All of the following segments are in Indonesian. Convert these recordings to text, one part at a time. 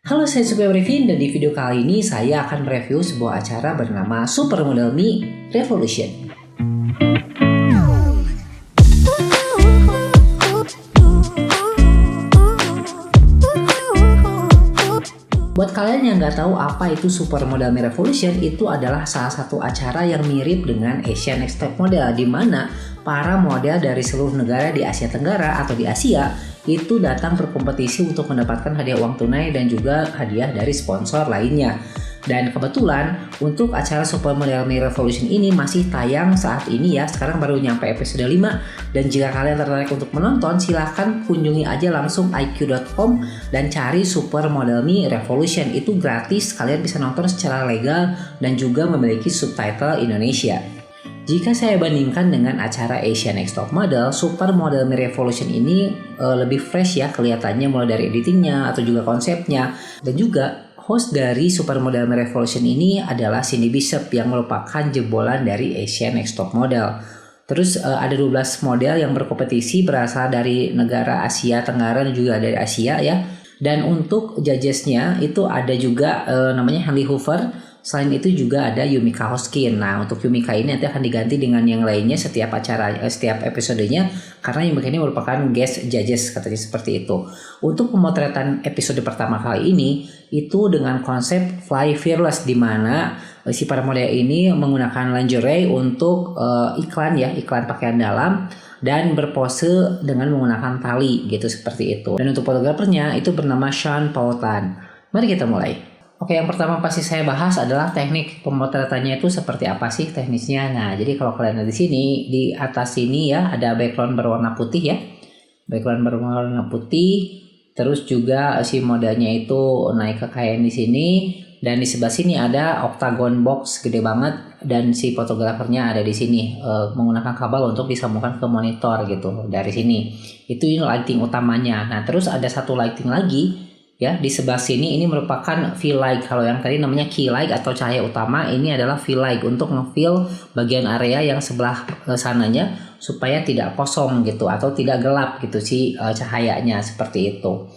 Halo, saya Supriyo Arifin dan di video kali ini saya akan mereview sebuah acara bernama Supermodel Me Revolution. Buat kalian yang nggak tahu apa itu Supermodel Me Revolution, itu adalah salah satu acara yang mirip dengan Asian Next Top Model, di mana para model dari seluruh negara di Asia Tenggara atau di Asia itu datang berkompetisi untuk mendapatkan hadiah uang tunai dan juga hadiah dari sponsor lainnya. Dan kebetulan untuk acara Supermodel Me Revolution ini masih tayang saat ini ya. Sekarang baru nyampe episode 5. Dan jika kalian tertarik untuk menonton, silahkan kunjungi aja langsung iq.com dan cari Supermodel Me Revolution. Itu gratis, kalian bisa nonton secara legal dan juga memiliki subtitle Indonesia. Jika saya bandingkan dengan acara Asian Next Top Model, Supermodel Me Revolution ini lebih fresh ya kelihatannya, mulai dari editingnya atau juga konsepnya. Dan juga host dari Supermodel Me Revolution ini adalah Cindy Bishop yang merupakan jebolan dari Asian Next Top Model. Terus ada 12 model yang berkompetisi berasal dari negara Asia Tenggara dan juga dari Asia ya. Dan untuk judgesnya itu ada juga namanya Hanley Hoover. Selain itu juga ada Yumika Hoskin. Nah, untuk Yumika ini nanti akan diganti dengan yang lainnya setiap episodenya, karena Yumika ini merupakan guest judges, katanya seperti itu. Untuk pemotretan episode pertama kali ini itu dengan konsep Fly Fearless, di mana si para model ini menggunakan lingerie untuk iklan pakaian dalam dan berpose dengan menggunakan tali gitu, seperti itu. Dan untuk fotografernya itu bernama Sean Pautan. Mari kita mulai. Oke, yang pertama pasti saya bahas adalah teknik pemotretannya itu seperti apa sih teknisnya. Nah, jadi kalau kalian lihat di sini, di atas sini ya ada background berwarna putih ya. Background berwarna putih. Terus juga si modelnya itu naik ke kain di sini, dan di sebelah sini ada octagon box gede banget, dan si fotografernya ada di sini menggunakan kabel untuk disambungkan ke monitor gitu dari sini. Itu lighting utamanya. Nah, terus ada satu lighting lagi ya di sebelah sini, ini merupakan fill light. Kalau yang tadi namanya key light atau cahaya utama, ini adalah fill light untuk nge-fill bagian area yang sebelah sananya supaya tidak kosong gitu atau tidak gelap gitu si cahayanya, seperti itu.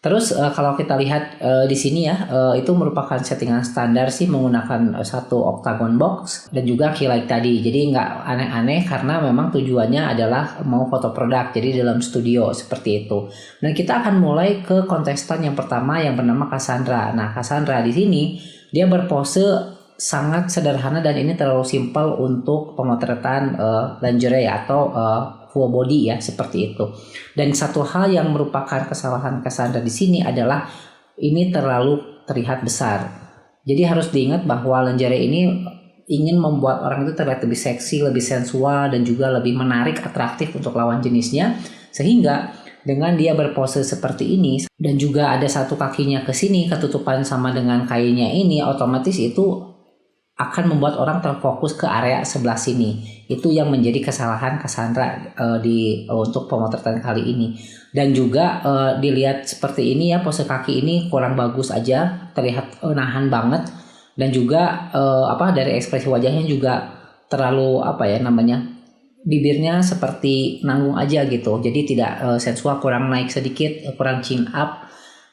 Terus kalau kita lihat di sini ya, itu merupakan settingan standar sih, menggunakan satu octagon box dan juga key light tadi. Jadi nggak aneh-aneh karena memang tujuannya adalah mau foto produk, jadi dalam studio seperti itu. Dan kita akan mulai ke kontestan yang pertama yang bernama Cassandra. Nah, Cassandra di sini dia berpose sangat sederhana dan ini terlalu simpel untuk pemotretan lingerie atau full body ya, seperti itu. Dan satu hal yang merupakan kesalahan Cassandra di sini adalah ini terlalu terlihat besar. Jadi harus diingat bahwa lingerie ini ingin membuat orang itu terlihat lebih seksi, lebih sensual, dan juga lebih menarik, atraktif untuk lawan jenisnya. Sehingga dengan dia berpose seperti ini dan juga ada satu kakinya ke sini ketutupan sama dengan kainnya ini, otomatis itu akan membuat orang terfokus ke area sebelah sini. Itu yang menjadi kesalahan Cassandra untuk pemotretan kali ini. Dan juga dilihat seperti ini ya, pose kaki ini kurang bagus aja, terlihat nahan banget. Dan juga dari ekspresi wajahnya juga terlalu bibirnya seperti nanggung aja gitu. Jadi tidak sensual, kurang naik sedikit, kurang chin up.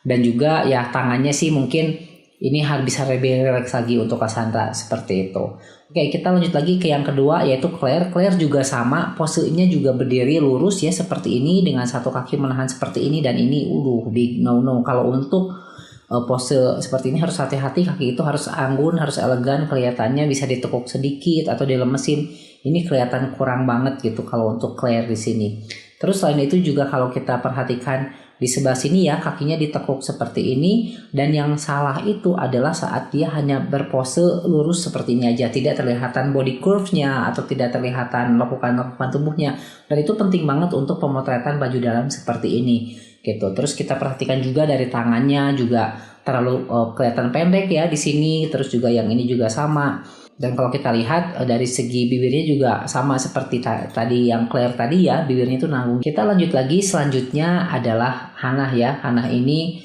Dan juga ya tangannya sih mungkin ini harus bisa lebih relax lagi untuk Cassandra, seperti itu. Oke, kita lanjut lagi ke yang kedua, yaitu Claire. Claire juga sama, posenya juga berdiri lurus ya seperti ini, dengan satu kaki menahan seperti ini, dan ini big no. Kalau untuk pose seperti ini harus hati-hati, kaki itu harus anggun, harus elegan, kelihatannya bisa ditekuk sedikit atau dilemesin. Ini kelihatan kurang banget gitu kalau untuk Claire di sini. Terus selain itu juga kalau kita perhatikan di sebelah sini ya, kakinya ditekuk seperti ini, dan yang salah itu adalah saat dia hanya berpose lurus seperti ini aja, tidak terlihatan body curve-nya atau tidak terlihatan lekukan-lekukan tubuhnya. Dan itu penting banget untuk pemotretan baju dalam seperti ini gitu. Terus kita perhatikan juga dari tangannya juga terlalu kelihatan pendek ya di sini, terus juga yang ini juga sama. Dan kalau kita lihat dari segi bibirnya juga sama seperti tadi yang Claire tadi ya, bibirnya itu nanggung. Kita lanjut lagi, selanjutnya adalah Hannah ya. Hannah ini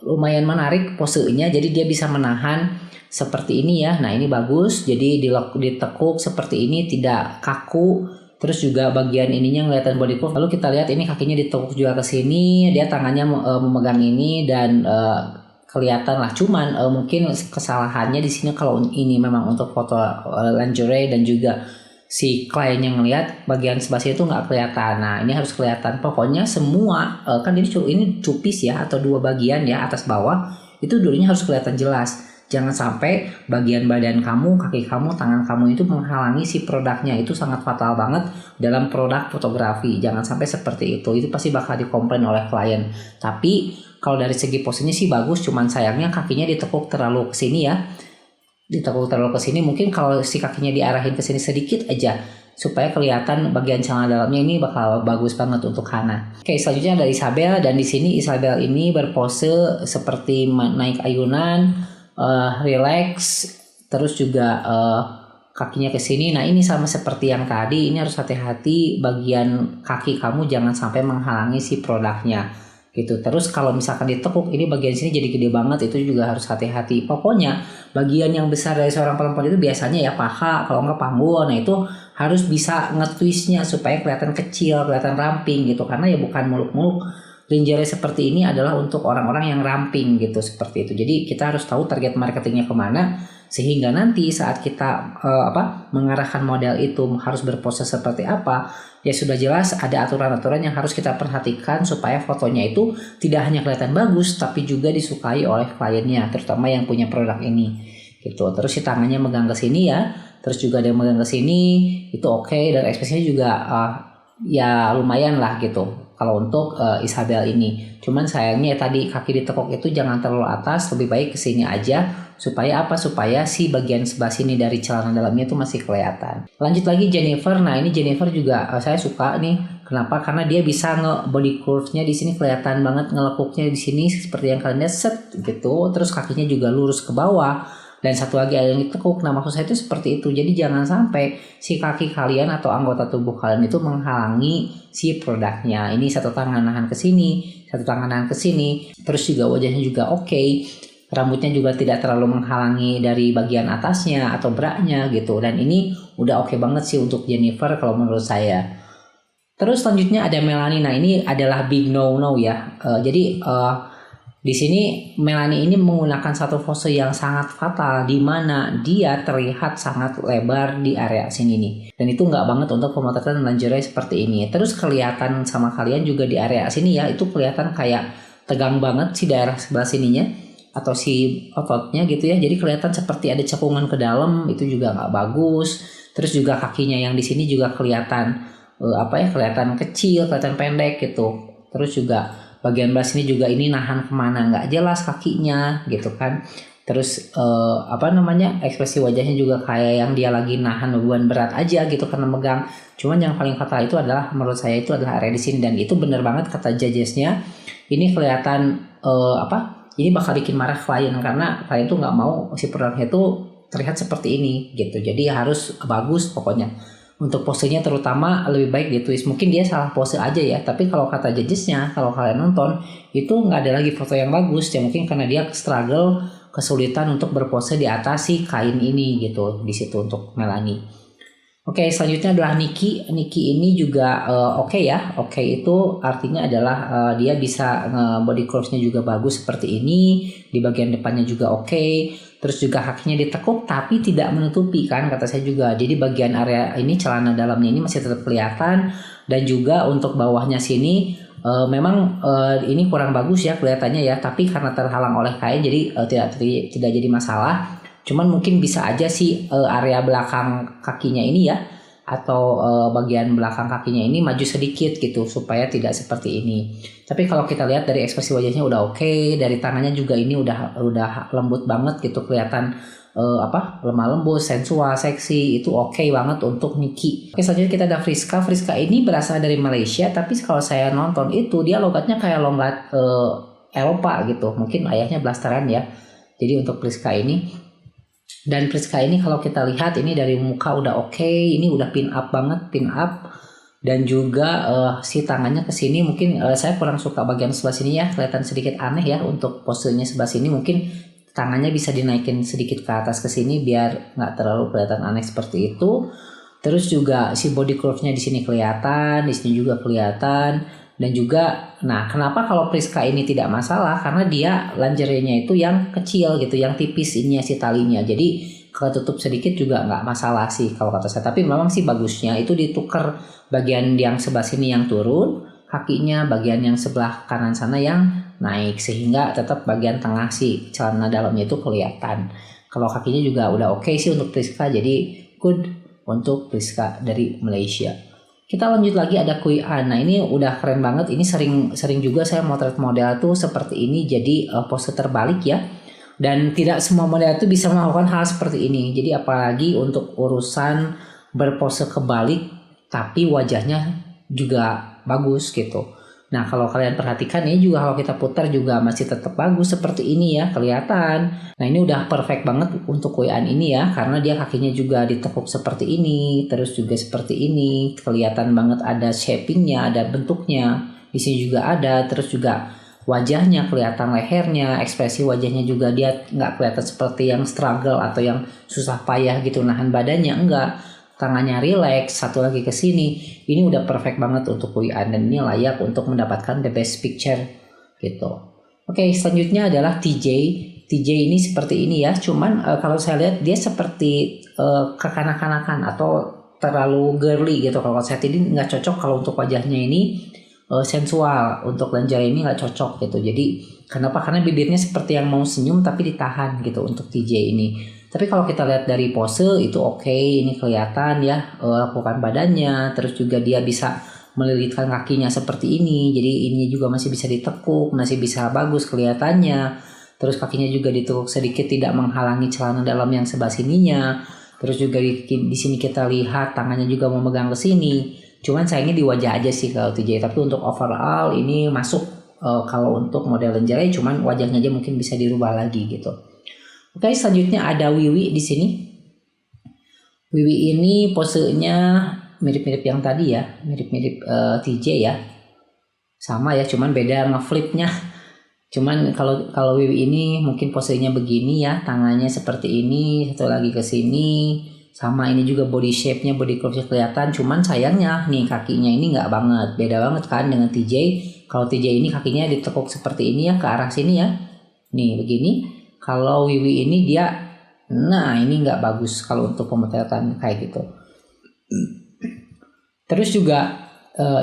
lumayan menarik posenya, jadi dia bisa menahan seperti ini ya. Nah, ini bagus, jadi ditekuk seperti ini, tidak kaku. Terus juga bagian ininya ngeliatin body curve. Lalu kita lihat ini kakinya ditekuk juga ke sini, dia tangannya memegang ini, dan kelihatan lah. Cuman mungkin kesalahannya di sini kalau ini memang untuk foto lingerie dan juga si klien yang ngelihat bagian sebelah sini itu nggak kelihatan. Nah ini harus kelihatan. Pokoknya semua kan ini cupis ya atau dua bagian ya atas bawah itu dulunya harus kelihatan jelas. Jangan sampai bagian badan kamu, kaki kamu, tangan kamu itu menghalangi si produknya. Itu sangat fatal banget dalam produk fotografi. Jangan sampai seperti itu. Itu pasti bakal dikomplain oleh klien. Tapi kalau dari segi posenya sih bagus. Cuman sayangnya kakinya ditekuk terlalu ke sini ya. Ditekuk terlalu ke sini. Mungkin kalau si kakinya diarahin ke sini sedikit aja supaya kelihatan bagian celana dalamnya ini bakal bagus banget untuk Hana. Oke, selanjutnya ada Isabel dan di sini Isabel ini berpose seperti naik ayunan. Relax, terus juga kakinya ke sini. Nah ini sama seperti yang tadi, ini harus hati-hati bagian kaki kamu jangan sampai menghalangi si produknya gitu. Terus kalau misalkan ditekuk ini bagian sini jadi gede banget, itu juga harus hati-hati. Pokoknya bagian yang besar dari seorang perempuan itu biasanya ya paha, kalau nggak panggul. Nah itu harus bisa nge-twistnya supaya kelihatan kecil, kelihatan ramping gitu, karena ya bukan muluk-muluk. Lingerie seperti ini adalah untuk orang-orang yang ramping gitu, seperti itu. Jadi kita harus tahu target marketingnya kemana, sehingga nanti saat kita mengarahkan model itu harus berpose seperti apa, ya sudah jelas ada aturan-aturan yang harus kita perhatikan supaya fotonya itu tidak hanya kelihatan bagus tapi juga disukai oleh kliennya, terutama yang punya produk ini gitu. Terus si tangannya megang ke sini ya, terus juga dia megang ke sini, itu oke, dan ekspresinya juga ya lumayan lah gitu kalau untuk Isabel ini. Cuman sayangnya tadi kaki ditekuk itu jangan terlalu atas, lebih baik kesini aja supaya apa? Supaya si bagian sebelah sini dari celana dalamnya itu masih kelihatan. Lanjut lagi Jennifer. Nah ini Jennifer juga saya suka nih. Kenapa? Karena dia bisa body curve-nya di sini kelihatan banget, ngelekuknya di sini seperti yang kalian lihat set gitu. Terus kakinya juga lurus ke bawah. Dan satu lagi ada yang ditekuk. Nah maksud saya itu seperti itu. Jadi jangan sampai si kaki kalian atau anggota tubuh kalian itu menghalangi si produknya. Ini satu tangan nahan ke sini, satu tangan nahan ke sini. Terus juga wajahnya juga oke. Rambutnya juga tidak terlalu menghalangi dari bagian atasnya atau braknya gitu. Dan ini udah oke banget sih untuk Jennifer kalau menurut saya. Terus selanjutnya ada Melanie. Nah ini adalah big no-no ya. Di sini Melanie ini menggunakan satu pose yang sangat fatal di mana dia terlihat sangat lebar di area sini nih. Dan itu nggak banget untuk pemotretan lingerie seperti ini. Terus kelihatan sama kalian juga di area sini ya, itu kelihatan kayak tegang banget si daerah sebelah sininya atau si ototnya gitu ya. Jadi kelihatan seperti ada cekungan ke dalam, itu juga nggak bagus. Terus juga kakinya yang di sini juga kelihatan kelihatan kecil, kelihatan pendek gitu. Terus juga bagian belah sini juga ini nahan kemana nggak jelas kakinya gitu kan. Terus ekspresi wajahnya juga kayak yang dia lagi nahan beban berat aja gitu karena megang. Cuman yang paling fatal itu adalah menurut saya itu adalah area di sini, dan itu bener banget kata judgesnya. Ini kelihatan ini bakal bikin marah klien karena klien tuh nggak mau si produknya tuh terlihat seperti ini gitu. Jadi harus bagus pokoknya. Untuk posenya terutama lebih baik di twist. Mungkin dia salah pose aja ya, tapi kalau kata judgesnya, kalau kalian nonton itu nggak ada lagi foto yang bagus ya, mungkin karena dia struggle, kesulitan untuk berpose di atas si kain ini gitu. Di situ untuk Melanie. Oke, selanjutnya adalah Nikki. Nikki ini juga oke ya. Oke itu artinya adalah dia bisa body curves-nya juga bagus seperti ini. Di bagian depannya juga oke. Terus juga kakinya ditekuk tapi tidak menutupi kan, kata saya juga. Jadi bagian area ini celana dalamnya ini masih tetap kelihatan. Dan juga untuk bawahnya sini memang ini kurang bagus ya kelihatannya ya. Tapi karena terhalang oleh kain jadi tidak jadi masalah. Cuman mungkin bisa aja sih area belakang kakinya ini ya, atau bagian belakang kakinya ini maju sedikit gitu supaya tidak seperti ini. Tapi kalau kita lihat dari ekspresi wajahnya udah oke, dari tangannya juga ini udah lembut banget gitu, kelihatan lemah lembut, sensual, seksi, itu oke banget untuk Nikki. Oke, selanjutnya kita ada Friska. Friska ini berasal dari Malaysia, tapi kalau saya nonton itu dia logatnya kayak logat Eropa gitu. Mungkin ayahnya blasteran ya. Jadi untuk Friska ini. Dan Priska ini kalau kita lihat ini dari muka udah oke, ini udah pin up banget, pin up. Dan juga si tangannya ke sini mungkin saya kurang suka bagian sebelah sini ya, kelihatan sedikit aneh ya untuk posenya sebelah sini. Mungkin tangannya bisa dinaikin sedikit ke atas ke sini biar nggak terlalu kelihatan aneh seperti itu. Terus juga si body curve-nya di sini kelihatan, di sini juga kelihatan. Dan juga, nah kenapa kalau Priska ini tidak masalah? Karena dia lingerie-nya itu yang kecil gitu, yang tipis ininya si talinya. Jadi ketutup sedikit juga nggak masalah sih kalau kata saya. Tapi memang sih bagusnya itu ditukar bagian yang sebelah sini yang turun, kakinya bagian yang sebelah kanan sana yang naik. Sehingga tetap bagian tengah si celana dalamnya itu kelihatan. Kalau kakinya juga udah oke sih untuk Priska, jadi good untuk Priska dari Malaysia. Kita lanjut lagi ada Kui An. Nah ini udah keren banget. Ini sering juga saya motret model tuh seperti ini. Jadi pose terbalik ya. Dan tidak semua model itu bisa melakukan hal seperti ini. Jadi apalagi untuk urusan berpose kebalik tapi wajahnya juga bagus gitu. Nah kalau kalian perhatikan ini juga kalau kita putar juga masih tetap bagus seperti ini ya, kelihatan. Nah ini udah perfect banget untuk Kui An ini ya, karena dia kakinya juga ditekuk seperti ini, terus juga seperti ini, kelihatan banget ada shapingnya, ada bentuknya. Di sini juga ada, terus juga wajahnya kelihatan, lehernya, ekspresi wajahnya juga dia nggak kelihatan seperti yang struggle atau yang susah payah gitu nahan badannya, enggak. Tangannya relax, satu lagi ke sini. Ini udah perfect banget untuk Kui An dan ini layak untuk mendapatkan the best picture gitu. Oke, selanjutnya adalah TJ. TJ ini seperti ini ya, cuman kalau saya lihat dia seperti kekanak-kanakan atau terlalu girly gitu. Kalau saya ini nggak cocok kalau untuk wajahnya ini sensual, untuk lingerie ini nggak cocok gitu. Jadi kenapa? Karena bibirnya seperti yang mau senyum tapi ditahan gitu untuk TJ ini. Tapi kalau kita lihat dari pose itu oke, ini kelihatan ya lakukan badannya, terus juga dia bisa melilitkan kakinya seperti ini. Jadi ini juga masih bisa ditekuk, masih bisa bagus kelihatannya. Terus kakinya juga ditekuk sedikit tidak menghalangi celana dalam yang sebelah sininya. Terus juga di sini kita lihat tangannya juga memegang ke sini. Cuman sayangnya di wajah aja sih kalau TJ. Tapi untuk overall ini masuk kalau untuk model lingerie, cuman wajahnya aja mungkin bisa dirubah lagi gitu. Oke, selanjutnya ada Wiwi di sini. Wiwi ini posenya mirip-mirip yang tadi ya, mirip-mirip TJ ya. Sama ya, cuman beda ngeflipnya. Cuman kalau Wiwi ini mungkin posenya begini ya, tangannya seperti ini, satu lagi ke sini. Sama ini juga body shape-nya, body curve-nya kelihatan. Cuman sayangnya nih kakinya ini nggak banget, beda banget kan dengan TJ. Kalau TJ ini kakinya ditekuk seperti ini ya, ke arah sini ya. Nih begini. Kalau Wiwi ini dia, nah ini nggak bagus kalau untuk pemotretan kayak gitu. Terus juga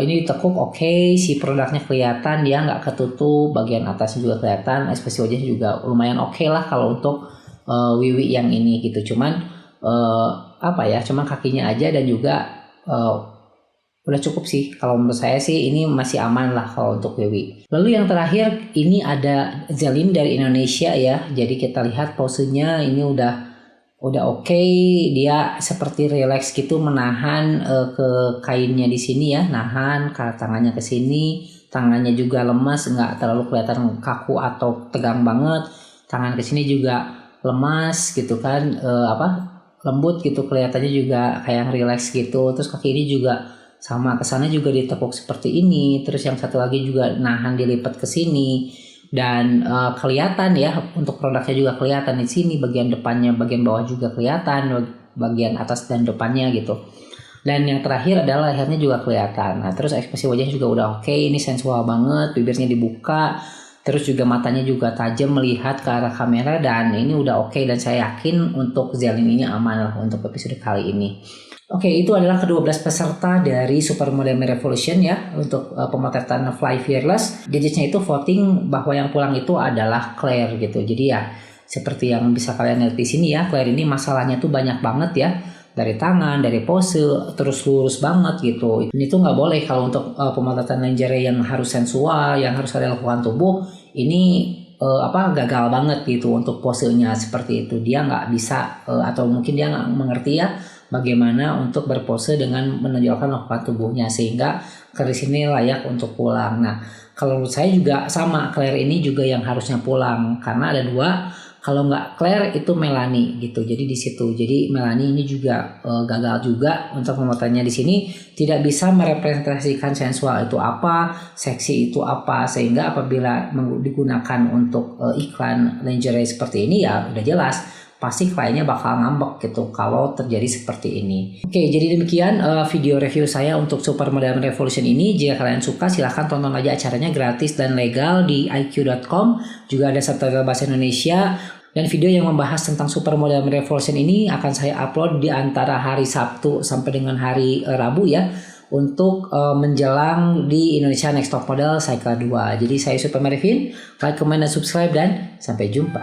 ini ditekuk oke, si produknya kelihatan, dia nggak ketutup, bagian atasnya juga kelihatan, ekspresi wajahnya juga lumayan oke lah kalau untuk Wiwi yang ini gitu. Cuman cuman kakinya aja dan juga udah cukup sih. Kalau menurut saya sih ini masih aman lah kalau untuk Wiwi. Lalu yang terakhir ini ada Zelin dari Indonesia ya. Jadi kita lihat posenya ini udah oke. Dia seperti relax gitu menahan ke kainnya di sini ya. Nahan tangannya ke sini. Tangannya juga lemas, nggak terlalu kelihatan kaku atau tegang banget. Tangan ke sini juga lemas gitu kan. Lembut gitu kelihatannya juga kayak yang relax gitu. Terus kaki ini juga sama, kesana juga ditekuk seperti ini. Terus yang satu lagi juga nahan dilipat ke sini. Dan kelihatan ya untuk produknya juga kelihatan di sini, bagian depannya, bagian bawah juga kelihatan, bagian atas dan depannya gitu. Dan yang terakhir adalah lehernya juga kelihatan. Nah terus ekspresi wajahnya juga udah oke, ini sensual banget, bibirnya dibuka. Terus juga matanya juga tajam melihat ke arah kamera dan ini udah oke. Dan saya yakin untuk Zelin ini aman lah untuk episode kali ini. Oke, itu adalah ke-12 peserta dari Supermodel Revolution ya untuk pemotretan Fly Fearless. Judgesnya itu voting bahwa yang pulang itu adalah Claire gitu. Jadi ya seperti yang bisa kalian lihat di sini ya, Claire ini masalahnya tuh banyak banget ya. Dari tangan, dari pose, terus lurus banget gitu. Ini tuh nggak boleh kalau untuk pemotretan lingerie yang harus sensual, yang harus ada lakukan tubuh. Ini gagal banget gitu untuk posenya seperti itu. Dia nggak bisa atau mungkin dia nggak mengerti ya bagaimana untuk berpose dengan menonjolkan lakukan tubuhnya, sehingga keris ini layak untuk pulang. Nah kalau menurut saya juga sama, Claire ini juga yang harusnya pulang karena ada dua. Kalau nggak Claire itu Melanie gitu. Jadi di situ. Jadi Melanie ini juga gagal juga untuk pemotretnya di sini, tidak bisa merepresentasikan sensual itu apa, seksi itu apa, sehingga apabila digunakan untuk iklan lingerie seperti ini ya udah jelas pasti kliennya bakal ngambek gitu kalau terjadi seperti ini. Oke, jadi demikian video review saya untuk Supermodal Revolution ini. Jika kalian suka silahkan tonton aja acaranya, gratis dan legal di iq.com. Juga ada subtitle bahasa Indonesia. Dan video yang membahas tentang Supermodal Revolution ini akan saya upload di antara hari Sabtu sampai dengan hari Rabu ya, untuk menjelang di Indonesia Next Top Model Cycle 2. Jadi saya Super Marvin, like, comment, dan subscribe, dan sampai jumpa.